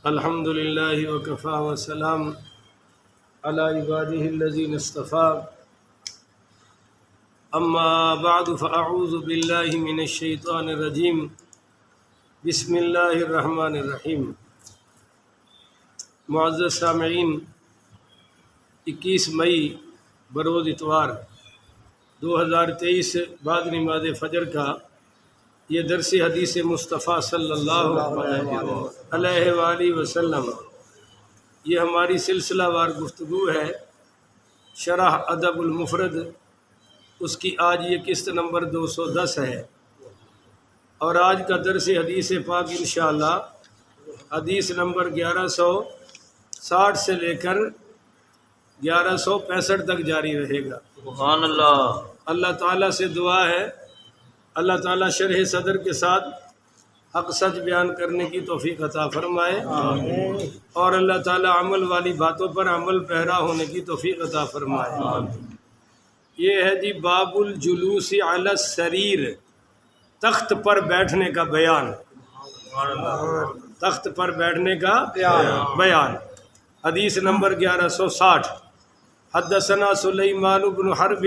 الحمد للہ وکفی وسلام علی عبادہ الذین اصطفیٰ اما بعد فاعوذ باللہ من الشیطان الرجیم بسم اللہ الرحمن الرحیم۔ معزز سامعین، 21 مئی بروز اتوار 2023 بعد نماز فجر کا یہ درس حدیث مصطفیٰ صلی اللہ علیہ وآلہ وسلم، یہ ہماری سلسلہ وار گفتگو ہے شرح ادب المفرد، اس کی آج یہ قسط نمبر 210 ہے، اور آج کا درس حدیث پاک انشاءاللہ حدیث نمبر 1160 سے لے کر 1165 تک جاری رہے گا۔ سبحان اللہ۔ اللہ تعالیٰ سے دعا ہے اللہ تعالیٰ شرح صدر کے ساتھ حق سچ بیان کرنے کی توفیق عطا فرمائے، اور اللہ تعالیٰ عمل والی باتوں پر عمل پیرا ہونے کی توفیق عطا فرمائے۔ یہ ہے جی باب الجلوس علی السریر، تخت پر بیٹھنے کا بیان، تخت پر بیٹھنے کا بیان۔ حدیث نمبر 1160۔ حدثنا سلیمان بن حرب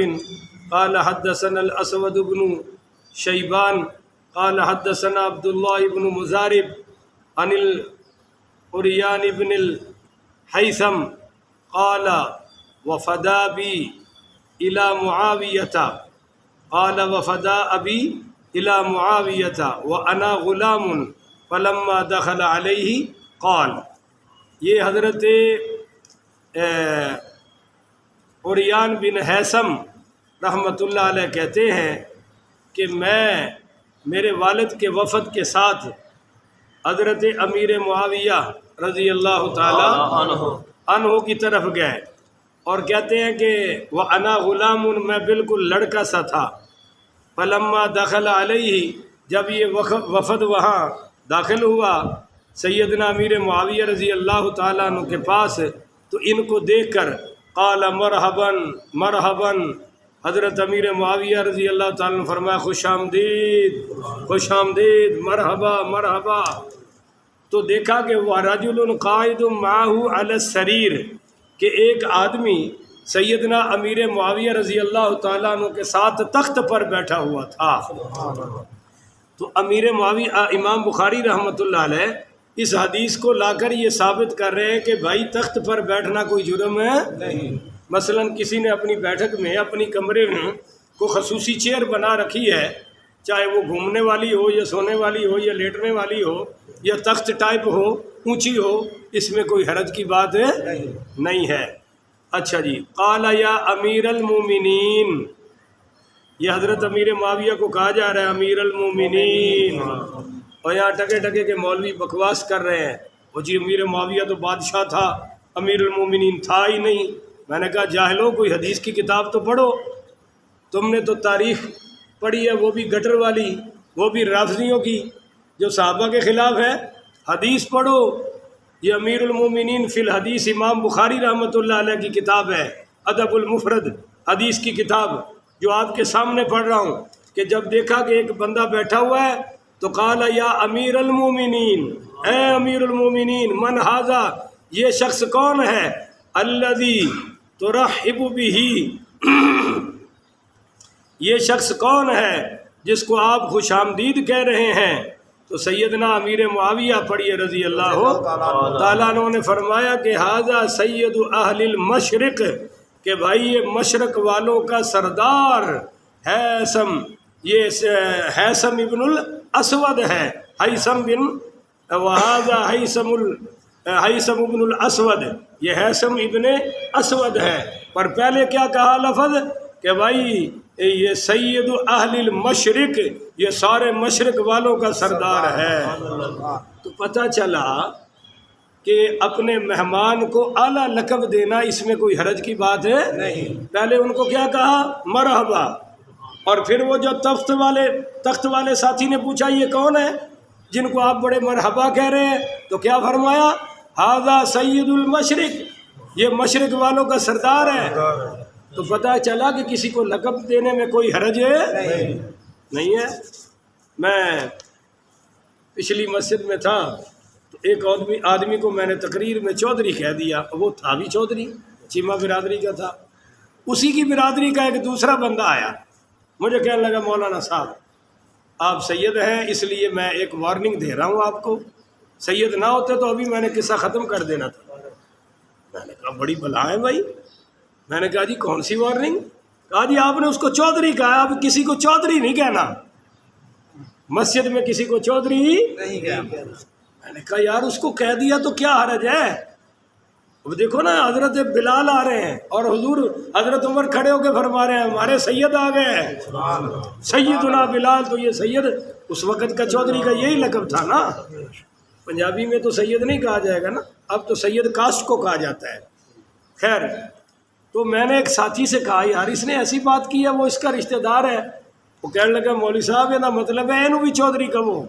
قال حدثنا الاسود بن شیبان قال حدثنا عبد الله بن مزارب عن العریان بن الحیثم قال وفدا بی الى معاویۃ قال وفدا ابی الى معاویۃ وانا غلام فلما دخل علیہ قال۔ یہ حضرت عریان بن حیثم رحمۃ اللہ علیہ کہتے ہیں کہ میں میرے والد کے وفد کے ساتھ حضرت امیر معاویہ رضی اللہ تعالی عنہ کی طرف گئے، اور کہتے ہیں کہ وَأَنَا غُلَامٌ، میں بالکل لڑکا سا تھا۔ فَلَمَّا دَخَلَ عَلَيْهِ، جب یہ وفد وہاں داخل ہوا سیدنا امیر معاویہ رضی اللہ تعالیٰ عنہ کے پاس، تو ان کو دیکھ کر قال مرحباً مرحباً، حضرت امیر معاویہ رضی اللہ تعالیٰ نے فرمایا خوش آمدید خوش آمدید، مرحبا مرحبا۔ تو دیکھا کہ وہ رجل قائد معه علی السریر، کہ ایک آدمی سیدنا امیر معاویہ رضی اللہ تعالیٰ عنہ کے ساتھ تخت پر بیٹھا ہوا تھا۔ تو امیر معاویہ امام بخاری رحمۃ اللہ علیہ اس حدیث کو لا کر یہ ثابت کر رہے ہیں کہ بھائی تخت پر بیٹھنا کوئی جرم ہے نہیں۔ مثلا کسی نے اپنی بیٹھک میں اپنی کمرے میں کوئی خصوصی چیئر بنا رکھی ہے، چاہے وہ گھومنے والی ہو یا سونے والی ہو یا لیٹنے والی ہو یا تخت ٹائپ ہو، اونچی ہو، اس میں کوئی حرج کی بات نہیں ہے۔ اچھا جی، قال یا امیر المومنین، یہ حضرت امیر معاویہ کو کہا جا رہا ہے امیر المومنین، اور یہاں ٹکے ٹکے کے مولوی بکواس کر رہے ہیں وہ جی امیر معاویہ تو بادشاہ تھا، امیر المومنین تھا ہی نہیں۔ میں نے کہا جاہلو، کوئی حدیث کی کتاب تو پڑھو، تم نے تو تاریخ پڑھی ہے وہ بھی گٹر والی، وہ بھی رافضیوں کی جو صحابہ کے خلاف ہے۔ حدیث پڑھو، یہ امیر المومنین فی الحدیث امام بخاری رحمۃ اللہ علیہ کی کتاب ہے، ادب المفرد حدیث کی کتاب جو آپ کے سامنے پڑھ رہا ہوں، کہ جب دیکھا کہ ایک بندہ بیٹھا ہوا ہے تو قال یا امیر المومنین، اے امیر المومنین، من ھذا، یہ شخص کون ہے، الذی ترحب بہ، یہ شخص کون ہے جس کو آپ خوش آمدید کہہ رہے ہیں؟ تو سیدنا امیر معاویہ پڑھیے رضی اللہ تعالیٰ عنہ نے فرمایا کہ ھذا سید اہل المشرق، کہ بھائی یہ مشرق والوں کا سردار حیثم، یہ حیثم ابن الاسود ہے، حیثم بن وھذا حیثم ابن الاسود، یہ حیثم ابن اسود ہے۔ پر پہلے کیا کہا لفظ کہ بھائی یہ سید اہل المشرق، یہ سارے مشرق والوں کا سردار ہے۔ تو پتہ چلا کہ اپنے مہمان کو اعلیٰ لقب دینا اس میں کوئی حرج کی بات ہے نہیں۔ پہلے ان کو کیا کہا، مرحبا، اور پھر وہ جو تخت والے ساتھی نے پوچھا یہ کون ہے جن کو آپ بڑے مرحبا کہہ رہے ہیں، تو کیا فرمایا، ھذا سید المشرق، یہ مشرق والوں کا سردار ہے۔ تو پتہ چلا کہ کسی کو لقب دینے میں کوئی حرج نہیں ہے۔ میں پچھلی مسجد میں تھا تو ایک آدمی کو میں نے تقریر میں چودھری کہہ دیا، وہ تھا بھی چودھری، چیمہ برادری کا تھا۔ اسی کی برادری کا ایک دوسرا بندہ آیا، مجھے کہنے لگا مولانا صاحب آپ سید ہیں، اس لیے میں ایک وارننگ دے رہا ہوں آپ کو، سید نہ ہوتے تو ابھی میں نے قصہ ختم کر دینا تھا۔ میں نے کہا بڑی بلا ہے بھائی۔ میں نے کہا جی کون سی وارننگ؟ کہا جی آپ نے اس کو چودھری کہا، اب کسی کو چودھری نہیں کہنا، مسجد میں کسی کو چودھری نہیں کہنا۔ میں نے کہا یار اس کو کہہ دیا تو کیا حرج ہے؟ اب دیکھو نا حضرت بلال آ رہے ہیں اور حضور حضرت عمر کھڑے ہو کے فرما رہے ہیں ہمارے سید آ گئے ہیں، سیدنا بلال۔ تو یہ سید اس وقت کا چودھری کا یہی لقب تھا نا، پنجابی میں تو سید نہیں کہا جائے گا نا، اب تو سید کاسٹ کو کہا جاتا ہے۔ خیر، تو میں نے ایک ساتھی سے کہا یار اس نے ایسی بات کی ہے، وہ اس کا رشتہ دار ہے۔ وہ کہنے لگا مولوی صاحب یہ مطلب ہے اینو بھی چودھری کہو،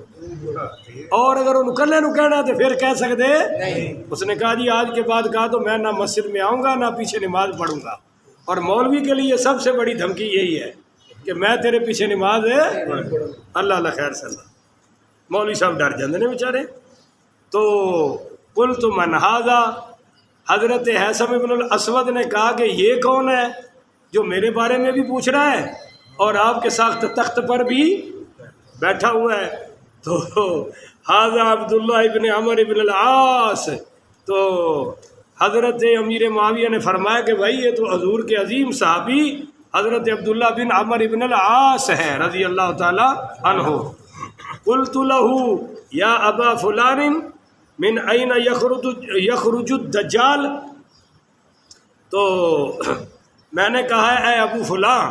اور اگر وہ کلے نو کہنا تو پھر کہہ سکتے نہیں۔ اس نے کہا جی آج کے بعد کہا تو میں نہ مسجد میں آؤں گا نہ پیچھے نماز پڑھوں گا، اور مولوی کے لیے سب سے بڑی دھمکی یہی ہے کہ میں تیرے پیچھے نماز ہے۔ اللہ اللہ خیر صلی اللہ، مولوی صاحب ڈر جاندے نے بیچارے۔ تو قلت من ھذا، حضرت حیثم ابن الاسود نے کہا کہ یہ کون ہے جو میرے بارے میں بھی پوچھ رہا ہے اور آپ کے ساتھ تخت پر بھی بیٹھا ہوا ہے؟ تو ھذا عبداللہ ابن عمر ابن العاص۔ تو حضرت امیر معاویہ نے فرمایا کہ بھائی یہ تو حضور کے عظیم صحابی حضرت عبداللہ بن عمر ابن العاص ہیں رضی اللہ تعالی عنہ۔ قلت له یا ابا فلان من این یخرج الدجال، تو میں نے کہا ہے اے ابو فلاں،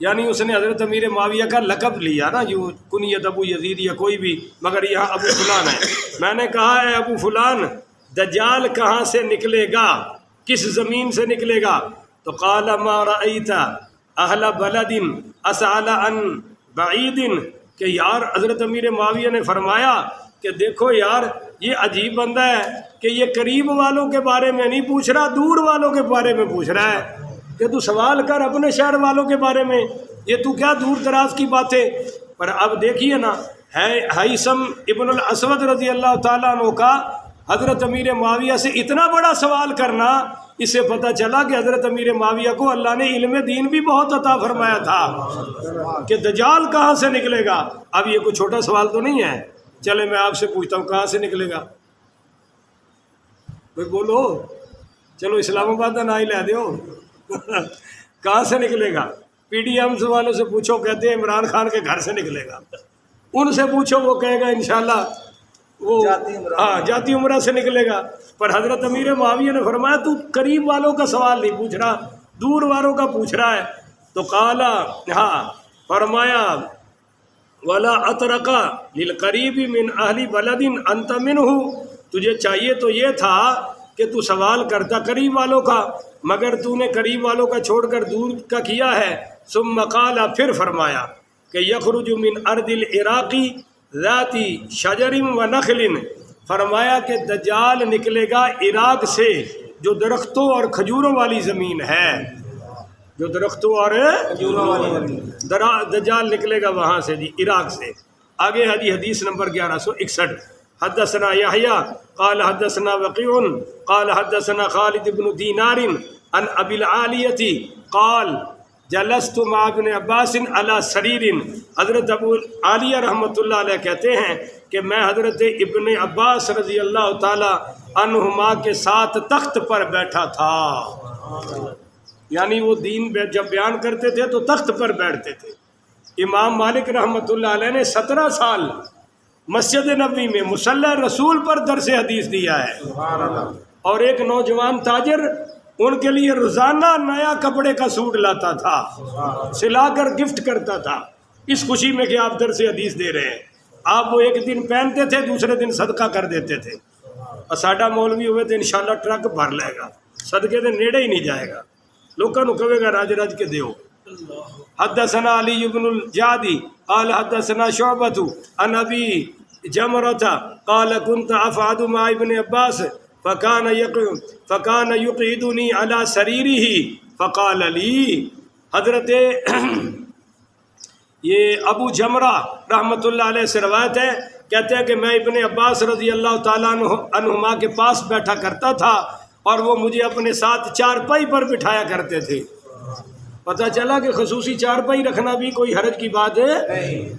یعنی اس نے حضرت امیر معاویہ کا لقب لیا نا، جو کنیت ابو یزید یا کوئی بھی، مگر یہاں ابو فلان ہے۔ میں نے کہا اے ابو فلان دجال کہاں سے نکلے گا، کس زمین سے نکلے گا؟ تو قال ما رأیت اہل بلد اسأل عن بعید، کہ یار حضرت امیر معاویہ نے فرمایا کہ دیکھو یار یہ عجیب بندہ ہے کہ یہ قریب والوں کے بارے میں نہیں پوچھ رہا، دور والوں کے بارے میں پوچھ رہا ہے کہ تو سوال کر اپنے شہر والوں کے بارے میں، یہ تو کیا دور دراز کی باتیں۔ پر اب دیکھیے نا حیثم ابن الاسود رضی اللہ تعالیٰ عنہ کا حضرت امیر معاویہ سے اتنا بڑا سوال کرنا، اس سے پتہ چلا کہ حضرت امیر معاویہ کو اللہ نے علم دین بھی بہت عطا فرمایا تھا کہ دجال کہاں سے نکلے گا۔ اب یہ کوئی چھوٹا سوال تو نہیں ہے، چلے میں آپ سے پوچھتا ہوں کہاں سے نکلے گا؟ کوئی بولو، چلو اسلام آباد کا نہ ہی لے دیو کہاں سے نکلے گا؟ پی ڈی ایم والوں سے پوچھو، کہتے ہیں عمران خان کے گھر سے نکلے گا۔ ان سے پوچھو، وہ کہے گا انشاءاللہ وہ جاتی عمرہ سے نکلے گا۔ پر حضرت امیر معاویہ نے فرمایا تو قریب والوں کا سوال نہیں پوچھ رہا، دور والوں کا پوچھ رہا ہے۔ تو قال، فرمایا ولا اطرق للقریب من اہل بلد انت منہ، تجھے چاہیے تو یہ تھا کہ تو سوال کرتا قریب والوں کا، مگر تو نے قریب والوں کا چھوڑ کر دور کا کیا ہے۔ ثم قال، پھر فرمایا کہ یخرج من ارض العراق ذات شجر و نخل، فرمایا کہ دجال نکلے گا عراق سے جو درختوں اور کھجوروں والی زمین ہے، جو درختوں اور کھجوروں والی زمین، دجال نکلے گا وہاں سے، جی عراق سے۔ آگے حدیث نمبر 1161، حدثنا یحییٰ قال حدثنا وقیع قال حدثنا خالد بن دینار عن ابی العالیہ قال جلست مع ابن عباس علی سریر، حضرت ابو عالیہ رحمۃ اللہ علیہ کہتے ہیں کہ میں حضرت ابن عباس رضی اللہ تعالی عنہما کے ساتھ تخت پر بیٹھا تھا، یعنی وہ دین جب بیان کرتے تھے تو تخت پر بیٹھتے تھے۔ امام مالک رحمۃ اللہ علیہ نے 17 سال مسجد نبوی میں مصلی رسول پر درس حدیث دیا ہے، اور ایک نوجوان تاجر ان کے لیے روزانہ نیا کپڑے کا سوٹ لاتا تھا، سلا کر گفٹ کرتا تھا، اس خوشی میں کہ آپ درس حدیث دے رہے ہیں۔ آپ وہ ایک دن پہنتے تھے، دوسرے دن صدقہ کر دیتے تھے، اور ساڈا مولوی ہوئے تو انشاءاللہ ٹرک بھر لے گا، صدقے دے نیڑے ہی نہیں جائے گا، لوگوں کو کہے گا راج راج کے دیو۔ حدثنا علی بن الجعدی قال حدثنا شعبۃ عن ابی جمرۃ قال كنت افعد مع ابن عباس فکان یقعدنی علی سریرہ فقال لی، حضرت یہ ابو جمرہ رحمۃ اللہ علیہ سے روایت ہے کہتے ہیں کہ میں ابن عباس رضی اللہ تعالیٰ عنہما کے پاس بیٹھا کرتا تھا اور وہ مجھے اپنے ساتھ چارپائی پر بٹھایا کرتے تھے۔ پتہ چلا کہ خصوصی چارپائی رکھنا بھی کوئی حرج کی بات ہے۔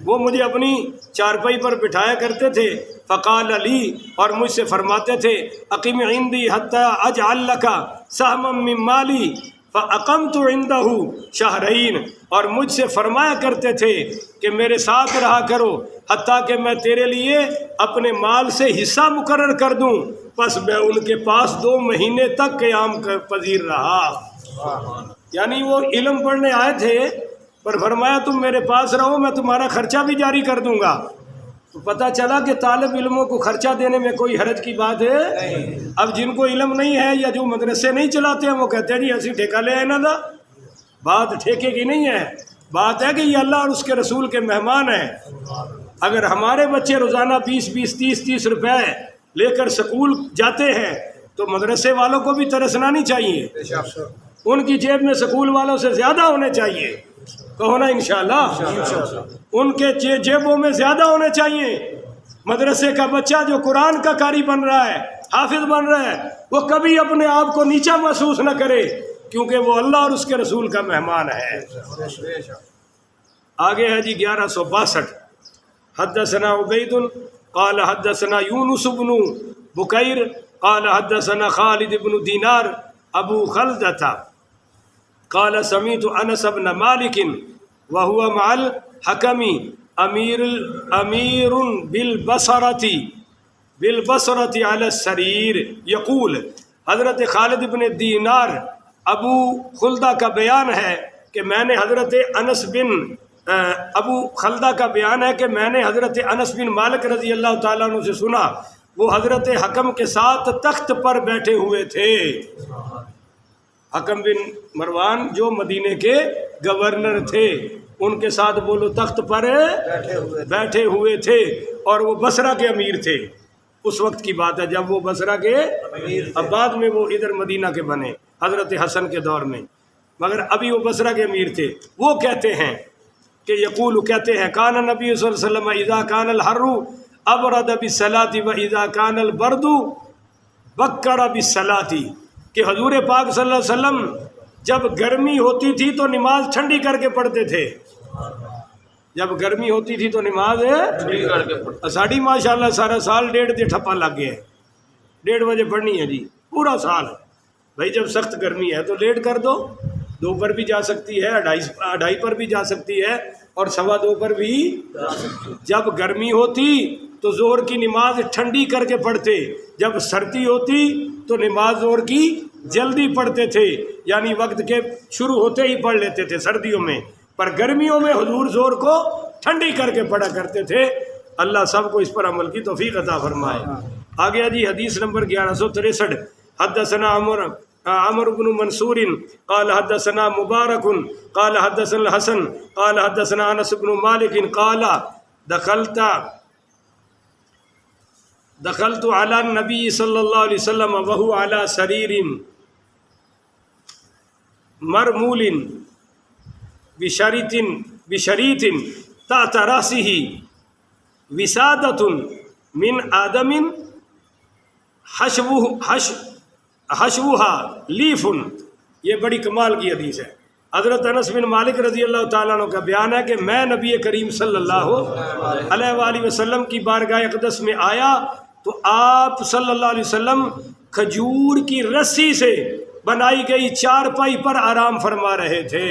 وہ مجھے اپنی چارپائی پر بٹھایا کرتے تھے۔ فقال علی، اور مجھ سے فرماتے تھے اقیم عندی حتی اجعل لک سہما من مالی، فاقمت عنده شہرین، اور مجھ سے فرمایا کرتے تھے کہ میرے ساتھ رہا کرو حتیٰ کہ میں تیرے لیے اپنے مال سے حصہ مقرر کر دوں۔ پس میں ان کے پاس 2 مہینے تک قیام پذیر رہا۔ یعنی وہ علم پڑھنے آئے تھے پر فرمایا تم میرے پاس رہو، میں تمہارا خرچہ بھی جاری کر دوں گا۔ تو پتہ چلا کہ طالب علموں کو خرچہ دینے میں کوئی حرج کی بات ہے۔ اب جن کو علم نہیں ہے یا جو مدرسے نہیں چلاتے ہیں وہ کہتے ہیں جی ایسی ٹھیکہ لے آئے نا تھا۔ بات ٹھیکے کی نہیں ہے، بات ہے کہ یہ اللہ اور اس کے رسول کے مہمان ہیں۔ اگر ہمارے بچے روزانہ 20 30 روپے لے کر سکول جاتے ہیں تو مدرسے والوں کو بھی ترسنا نہیں چاہیے، ان کی جیب میں سکول والوں سے زیادہ ہونے چاہیے، کہو نا انشاءاللہ، ان کے جیبوں میں زیادہ ہونے چاہیے۔ مدرسے کا بچہ جو قرآن کا قاری بن رہا ہے، حافظ بن رہا ہے، وہ کبھی اپنے آپ کو نیچا محسوس نہ کرے، کیونکہ وہ اللہ اور اس کے رسول کا مہمان ہے۔ آگے ہے جی 1162۔ حدثنا عبید قال حدثنا یونس بن بکیر قال حدثنا خالد بن دینار ابو خلدہ قال سمعت انس بن مالک وهو مع الحکم امیر بالبصرۃ علی السریر یقول، حضرت خالد بن دینار ابو خلدہ کا بیان ہے کہ میں نے حضرت انس بن انس بن مالک رضی اللہ تعالیٰ عنہ سے سنا، وہ حضرت حکم کے ساتھ تخت پر بیٹھے ہوئے تھے۔ حکم بن مروان جو مدینے کے گورنر تھے، ان کے ساتھ بولو تخت پر بیٹھے ہوئے تھے، اور وہ بصرہ کے امیر تھے۔ اس وقت کی بات ہے جب وہ بصرہ کے، اب بعد میں وہ ادھر مدینہ کے بنے حضرت حسن کے دور میں، مگر ابھی وہ بصرہ کے امیر تھے۔ وہ کہتے ہیں کہ یقول، کہتے ہیں کان نبی صلی اللہ علیہ وسلم اذا کان الحر ابرد بالصلاۃ واذا کان البرد بکر بالصلاۃ، کہ حضور پاک صلی اللہ علیہ وسلم جب گرمی ہوتی تھی تو نماز ٹھنڈی کر کے پڑھتے تھے، جب گرمی ہوتی تھی تو نماز ٹھنڈی کر کے پڑھتے۔ ساڑھی ماشاءاللہ سارا سال 1.5 ٹھپا لگ گیا ہے، 1:30 بجے پڑھنی ہے جی پورا سال۔ بھائی جب سخت گرمی ہے تو لیٹ کر دو، 2 پر بھی جا سکتی ہے، 2:30 پر بھی جا سکتی ہے، اور 2:15 پر بھی۔ جب گرمی ہوتی تو ظہر کی نماز ٹھنڈی کر کے پڑھتے، جب سردی ہوتی تو نماز ظہر کی جلدی پڑھتے تھے، یعنی وقت کے شروع ہوتے ہی پڑھ لیتے تھے سردیوں میں، پر گرمیوں میں حضور ظہر کو ٹھنڈی کر کے پڑھا کرتے تھے۔ اللہ سب کو اس پر عمل کی توفیق عطا فرمائے۔ آگے جی حدیث نمبر 1163۔ حدثنا عمر بن منصور قال حدثنا مبارک قال حدثنا الحسن قال حدثنا انس بن مالک قال دخلت علی النبی صلی اللہ علیہ وسلم وهو علی سریر مرمول بشریط تحت رأسه وسادۃ من آدم حشوها لیف۔ یہ بڑی کمال کی حدیث ہے۔ حضرت انس بن مالک رضی اللہ تعالیٰ عنہ کا بیان ہے کہ میں نبی کریم صلی اللہ علیہ وآلہ وسلم کی بارگاہ اقدس میں آیا تو آپ صلی اللہ علیہ وسلم کھجور کی رسی سے بنائی گئی چارپائی پر آرام فرما رہے تھے۔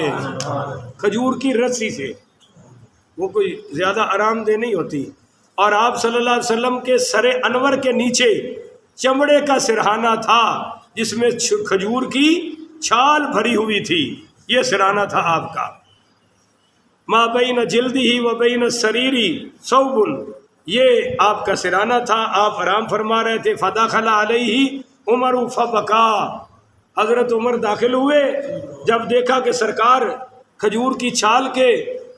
کھجور کی رسی سے، وہ کوئی زیادہ آرام دہ نہیں ہوتی، اور آپ صلی اللہ علیہ وسلم کے سر انور کے نیچے چمڑے کا سرہانہ تھا جس میں کھجور کی چھال بھری ہوئی تھی، یہ سرہانہ تھا آپ کا۔ ما بین جلدی و بین سریری ثوب، یہ آپ کا سرہانہ تھا، آپ آرام فرما رہے تھے۔ فدخل علیہ عمر فبکا، حضرت عمر داخل ہوئے، جب دیکھا کہ سرکار کھجور کی چھال کے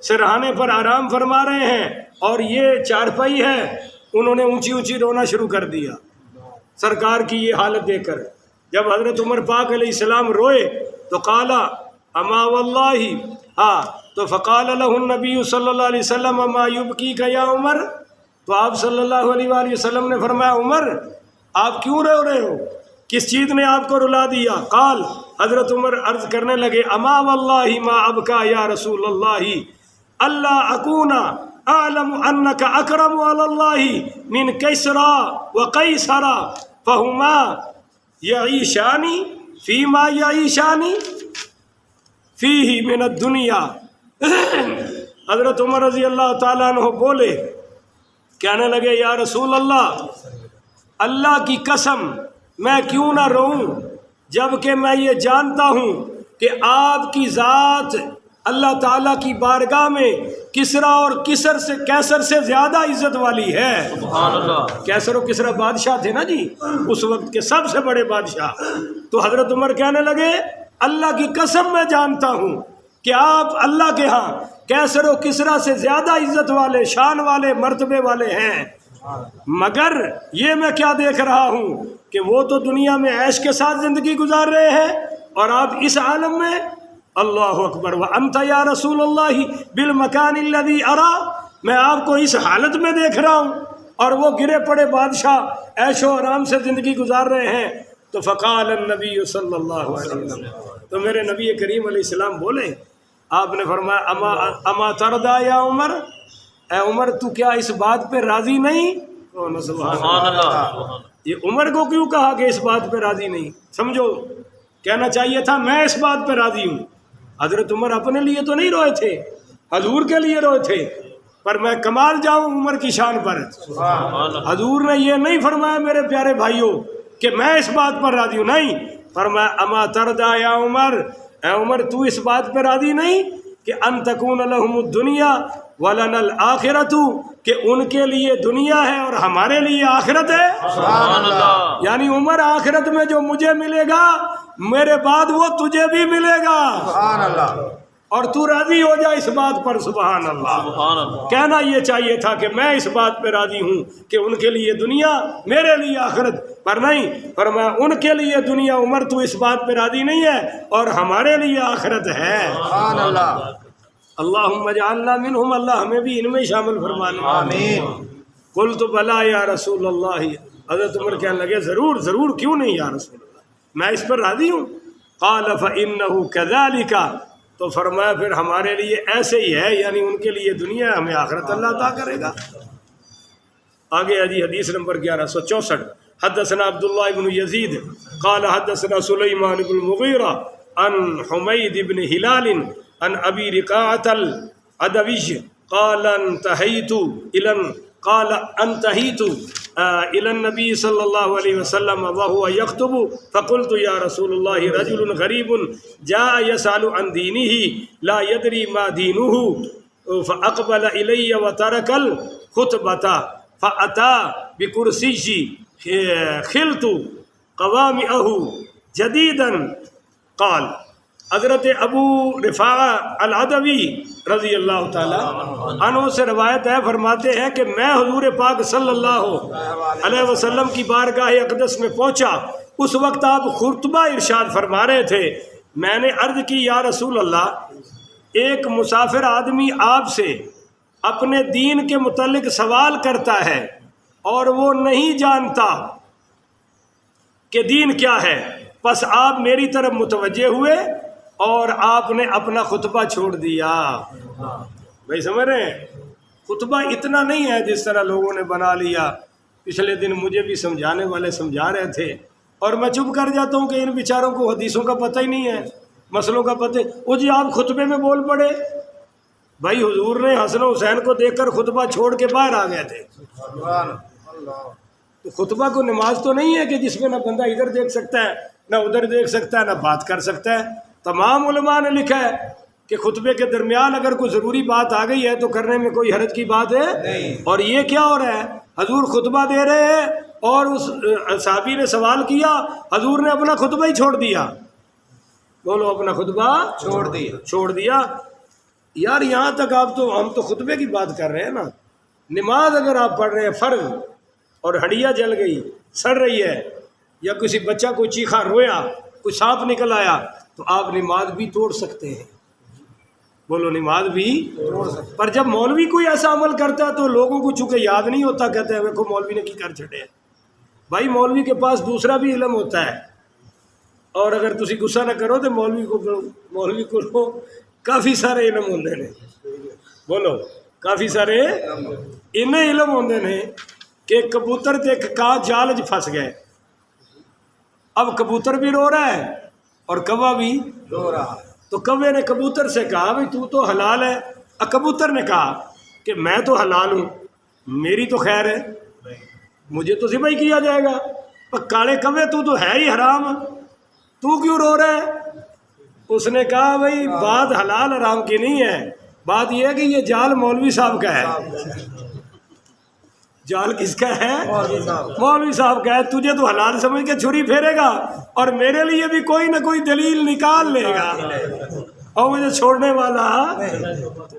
سرہانے پر آرام فرما رہے ہیں اور یہ چارپائی ہے، انہوں نے اونچی اونچی رونا شروع کر دیا سرکار کی یہ حالت دیکھ کر۔ جب حضرت عمر پاک علیہ السلام روئے تو قالا اما واللہ، تو فقال له النبی صلی اللہ علیہ وسلم ما یبکیک یا عمر، تو آپ صلی اللہ علیہ وآلہ وسلم نے فرمایا عمر آپ کیوں رو رہے ہو، کس چیز نے آپ کو رلا دیا؟ قال حضرت عمر عرض کرنے لگے اما واللہ ما ابکا یا رسول اللہ اللہ اکونا اعلم انک اکرم علی اللہ من کسرا و قیصرا فہما یعیشانی فیما یعیشانی فیہ من الدنیا۔ حضرت عمر رضی اللہ تعالیٰ عنہ بولے، کہنے لگے یا رسول اللہ، اللہ کی قسم میں کیوں نہ رہوں جبکہ میں یہ جانتا ہوں کہ آپ کی ذات اللہ تعالیٰ کی بارگاہ میں کسرا اور کیسر سے زیادہ عزت والی ہے۔ سبحان اللہ۔ کیسر و کسرا بادشاہ تھے نا جی، اس وقت کے سب سے بڑے بادشاہ۔ تو حضرت عمر کہنے لگے اللہ کی قسم میں جانتا ہوں کہ آپ اللہ کے ہاں کیسر و کسرا سے زیادہ عزت والے، شان والے، مرتبے والے ہیں، مگر یہ میں کیا دیکھ رہا ہوں کہ وہ تو دنیا میں عیش کے ساتھ زندگی گزار رہے ہیں اور آپ اس عالم میں۔ اللہ اکبر۔ وانت یا رسول اللہ بالمکان الذی ارا، میں آپ کو اس حالت میں دیکھ رہا ہوں اور وہ گرے پڑے بادشاہ عیش و آرام سے زندگی گزار رہے ہیں۔ تو فقال النبی صلی اللہ علیہ وسلم، تو میرے نبی کریم علیہ السلام بولے، آپ نے فرمایا اما تردا یا عمر، اے عمر تو کیا اس بات پہ راضی نہیں؟ سبحان اللہ۔ یہ عمر کو کیوں کہا کہ اس بات پہ راضی نہیں؟ سمجھو، کہنا چاہیے تھا میں اس بات پہ راضی ہوں۔ حضرت عمر اپنے لیے تو نہیں روئے تھے، حضور کے لیے روئے تھے، پر میں کمال جاؤں عمر کی شان پر۔ حضور نے یہ نہیں فرمایا میرے پیارے بھائیوں کہ میں اس بات پر راضی ہوں، نہیں، فرمایا اما تردا یا عمر، اے عمر تو اس بات پہ راضی نہیں کہ ان تکون لہم الدنیا ولنا الآخرۃ، کہ ان کے لیے دنیا ہے اور ہمارے لیے آخرت ہے۔ سبحان اللہ۔ یعنی عمر آخرت میں جو مجھے ملے گا میرے بعد وہ تجھے بھی ملے گا، سبحان اللہ، اور تو راضی ہو جا اس بات پر۔ سبحان اللہ۔ سبحان اللہ۔ کہنا یہ چاہیے تھا کہ میں اس بات پہ راضی ہوں کہ ان کے لیے دنیا میرے لیے آخرت، پر نہیں، فرمایا ان کے لیے دنیا عمر تو اس بات پہ راضی نہیں ہے اور ہمارے لیے آخرت ہے۔ سبحان اللہ، اللہم اجعلنا منہم، اللہ ہمیں بھی ان میں شامل فرما لے۔ آمین۔ قلت بلا یا رسول اللہ، حضرت عمر کہنے لگے ضرور ضرور، کیوں نہیں یا رسول اللہ، میں اس پر راضی ہوں۔ قال فإنہ کذالک، تو فرمایا پھر ہمارے لیے ایسے ہی ہے، یعنی ان کے لیے دنیا ہے، ہمیں آخرت اللہ عطا کرے گا۔ آگے ہے حدیث نمبر 1164۔ حدثنا عبداللہ بن یزید قال حدثنا سلیمان بن المغیرہ عن حمید بن ہلال عن ابی رقاعۃ العدوی قال انتہیت الى النبی صلی اللہ علیہ وسلم وهو يخطب فقلت یا رسول اللہ رجل غریب جاء يسأل عن دینه لا يدری ما دینه فاقبل الی وترک الخطبۃ فأتى بکرسی خلت قوامئه جدیدا قال۔ حضرت ابو رفاعہ العدوی رضی اللہ تعالی عنہ سے روایت ہے، فرماتے ہیں کہ میں حضور پاک صلی اللہ علیہ وسلم کی بارگاہ اقدس میں پہنچا، اس وقت آپ خطبہ ارشاد فرما رہے تھے۔ میں نے عرض کی یا رسول اللہ، ایک مسافر آدمی آپ سے اپنے دین کے متعلق سوال کرتا ہے اور وہ نہیں جانتا کہ دین کیا ہے، پس آپ میری طرف متوجہ ہوئے اور آپ نے اپنا خطبہ چھوڑ دیا۔ بھائی سمجھ رہے ہیں، خطبہ اتنا نہیں ہے جس طرح لوگوں نے بنا لیا۔ پچھلے دن مجھے بھی سمجھانے والے سمجھا رہے تھے اور میں چپ کر جاتا ہوں کہ ان بیچاروں کو حدیثوں کا پتہ ہی نہیں ہے، مسئلوں کا پتہ۔ وہ جی آپ خطبے میں بول پڑے، بھائی حضور نے حسن و حسین کو دیکھ کر خطبہ چھوڑ کے باہر آ گئے تھے۔ سبحان اللہ۔ تو خطبہ کو نماز تو نہیں ہے کہ جس میں نہ بندہ ادھر دیکھ سکتا ہے نہ ادھر دیکھ سکتا ہے نہ بات کر سکتا ہے۔ تمام علماء نے لکھا ہے کہ خطبے کے درمیان اگر کوئی ضروری بات آ گئی ہے تو کرنے میں کوئی حرج کی بات ہے نہیں۔ اور یہ کیا ہو رہا ہے، حضور خطبہ دے رہے ہیں اور اس صحابی نے سوال کیا، حضور نے اپنا خطبہ ہی چھوڑ دیا۔ بولو، اپنا خطبہ چھوڑ دیا۔ یار یہاں تک ہم تو خطبے کی بات کر رہے ہیں نا، نماز اگر آپ پڑھ رہے ہیں فرض اور ہڈیا جل گئی، سڑ رہی ہے، یا کسی بچہ کوئی چیخا رویا، کوئی سانپ نکل آیا، تو آپ نماز بھی توڑ سکتے ہیں۔ بولو نماز بھی، پر جب مولوی کوئی ایسا عمل کرتا ہے تو لوگوں کو چونکہ یاد نہیں ہوتا، کہتے ہیں دیکھو مولوی نے کی کر چھڑے۔ بھائی مولوی کے پاس دوسرا بھی علم ہوتا ہے، اور اگر تسی غصہ نہ کرو تو مولوی کو کافی سارے علم ہوندے نے، بولو کافی سارے انہیں علم ہوندے نے کہ کبوتر تے ایک کا جال وچ پھس گئے، اب کبوتر بھی رو رہا ہے اور کوا بھی رو رہا، تو کوے نے کبوتر سے کہا بھائی تو حلال ہے، کبوتر نے کہا کہ میں تو حلال ہوں، میری تو خیر ہے، مجھے تو ذبح کیا جائے گا، پر کالے کوے تو ہے ہی حرام، تو کیوں رو رہا ہے؟ اس نے کہا بھائی بات حلال حرام کی نہیں ہے، بات یہ ہے کہ یہ جال مولوی صاحب کا ہے۔ جال کس کا ہے؟ مولوی صاحب کا ہے، تجھے تو حلال سمجھ کے چھری پھیرے گا اور میرے لیے بھی کوئی نہ کوئی دلیل نکال لے گا اور مجھے چھوڑنے والا۔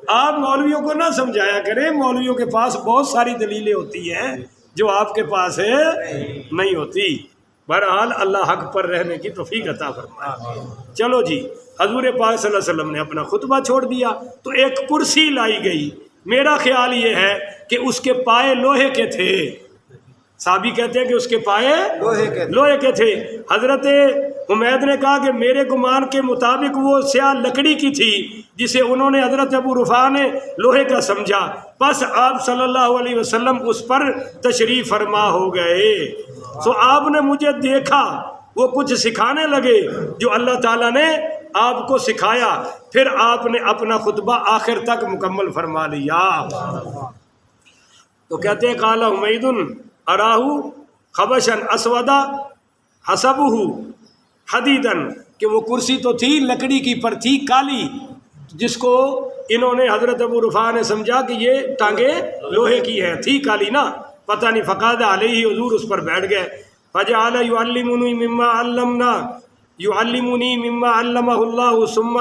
آپ مولویوں کو نہ سمجھایا کریں، مولویوں کے پاس بہت ساری دلیلیں ہوتی ہیں جو آپ کے پاس نہیں ہوتی۔ بہرحال اللہ حق پر رہنے کی توفیق عطا فرمائے۔ چلو جی، حضور پاک صلی اللہ علیہ وسلم نے اپنا خطبہ چھوڑ دیا تو ایک کرسی لائی گئی، میرا خیال یہ ہے کہ اس کے پائے لوہے کے تھے، صحابی کہتے ہیں کہ اس کے پائے لوہے کے تھے۔ حضرت حمید نے کہا کہ میرے گمان کے مطابق وہ سیاہ لکڑی کی تھی جسے انہوں نے حضرت ابو رفاع نے لوہے کا سمجھا، بس آپ صلی اللہ علیہ وسلم اس پر تشریف فرما ہو گئے۔ تو آپ نے مجھے دیکھا، وہ کچھ سکھانے لگے جو اللہ تعالیٰ نے آپ کو سکھایا، پھر آپ نے اپنا خطبہ آخر تک مکمل فرما لیا۔ تو کہتے ہیں قال حمید اراہو خبشن اسودا حسبہ حدیدن، کہ وہ کرسی تو تھی لکڑی کی پر تھی کالی، جس کو انہوں نے حضرت ابو رفاع نے سمجھا کہ یہ ٹانگیں لوہے کی ہے، تھی کالی نا، پتہ نہیں، فقاد علیہ، حضور اس پر بیٹھ گئے۔ فجعل يعلمني مما علمہ اللہ ثم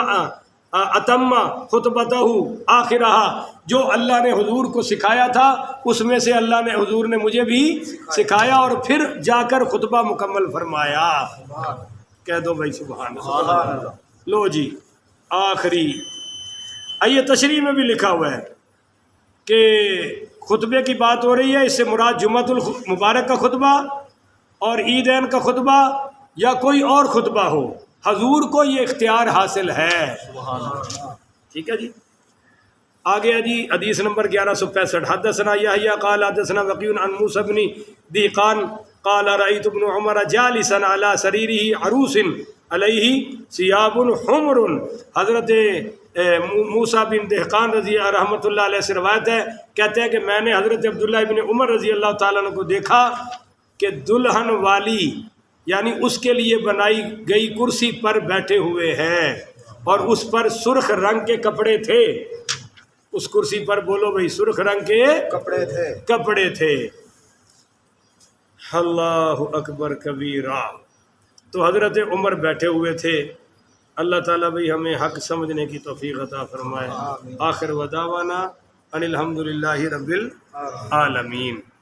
اتم خطبتہ آخرہ، جو اللہ نے حضور کو سکھایا تھا اس میں سے اللہ نے حضور نے مجھے بھی سکھایا، اور پھر جا کر خطبہ مکمل فرمایا۔ کہہ دو بھائی سبحان اللہ۔ لو جی آخری آئیے تشریح میں بھی لکھا ہوا ہے کہ خطبے کی بات ہو رہی ہے، اس سے مراد جمعۃ المبارک کا خطبہ اور عیدین کا خطبہ یا کوئی اور خطبہ ہو، حضور کو یہ اختیار حاصل ہے۔ ٹھیک ہے جی، آگے جی حدیث نمبر 1165، حدثنا یحییٰ قال حدثنا وقیع عن موسیٰ بن دہقان قال رأیت ابن عمر جالسا علی سریرہ عروس علیہ ثیاب حمر۔ حضرت موسیٰ بن دہقان رضی رحمۃ اللہ علیہ سے روایت ہے، کہتے ہیں کہ میں نے حضرت عبداللہ ابن عمر رضی اللہ تعالیٰ عنہ کو دیکھا کہ دلہن والی یعنی اس کے لیے بنائی گئی کرسی پر بیٹھے ہوئے ہیں، اور اس پر سرخ رنگ کے کپڑے تھے، اس کرسی پر بولو بھائی سرخ رنگ کے کپڑے تھے۔ اللہ اکبر کبیرہ۔ تو حضرت عمر بیٹھے ہوئے تھے۔ اللہ تعالیٰ بھائی ہمیں حق سمجھنے کی توفیق عطا فرمائے۔ آخر ودعوانا ان الحمدللہ رب العالمین۔